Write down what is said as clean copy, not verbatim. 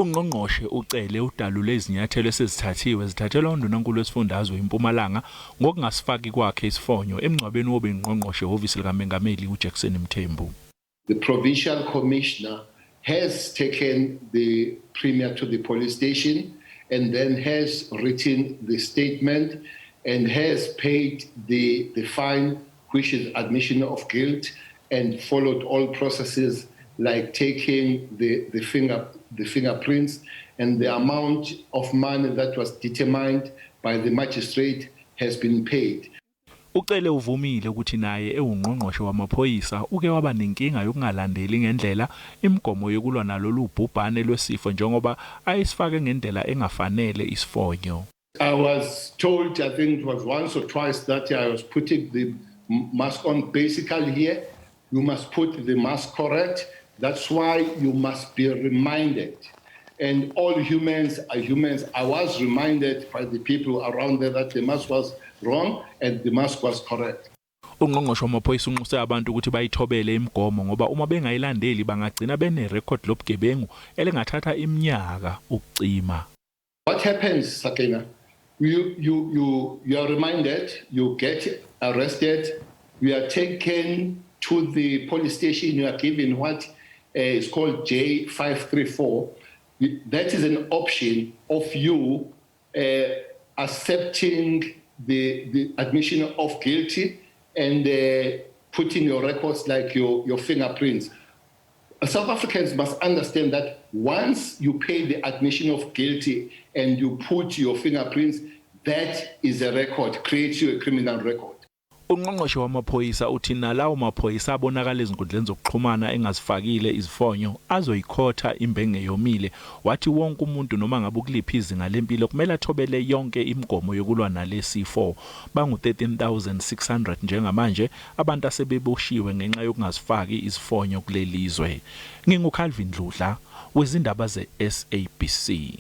UNgqongqoshe uCele udalule izinyathelo esezithathiwe zithathelwa uNdunankulu wesifundazwe iMpumalanga ngokungasifaki kwakhe isifonyo emngcwabeni wobengungqongqoshe ehhovisi likaMengameli uJackson. The provincial commissioner has taken the premier to the police station and then has written the statement and has paid the fine, which is admission of guilt, and followed all processes like taking the fingerprints, and the amount of money that was determined by the magistrate has been paid. uCele uvumile ukuthi naye ungqongqoshe wamaPhoyisa uke waba nenkinga yokungalandeli ngendlela imigomo yokulwa nalolu bhubhane lwesifo njengoba ayisifake ngendlela engafanele isifonyo. I was told, I think it was once or twice, that I was putting the mask on. Basically here, you must put the mask correct. That's why you must be reminded. And all humans are humans. I was reminded by the people around there that the mask was wrong and the mask was correct. UNgqongqoshe wamaPhoyisa unxuse abantu ukuthi bayithobele imigomo ngoba uma bengayilandeli bangagcina bene-record lobugebengu elingathatha iminyaka ukucima. What happens, Sakina? You are reminded, you get arrested, you are taken to the police station, you are given what is called J534. That is an option of you accepting the admission of guilty and putting your records like your fingerprints. South Africans must understand that once you pay the admission of guilty and you put your fingerprints, that is a record, creates you a criminal record. UNgqongqoshe wamaPhoyisa uthi nalawo maphoyisa abonakala ezinkundleni zokuxhumana engasifakile izifonyo azoyikhotha imbenge yomile. Wathi wonke umuntu noma ngabe ukuliphi izinga lempilo kumele athobele yonke imigomo yokulwa nalesifo. Bangu 13,600 njengamanje abantu asebeboshiwe ngenxa yokungasifaki isifonyo kulelizwe. NginguCalvin Dludla wezindaba zeSABC.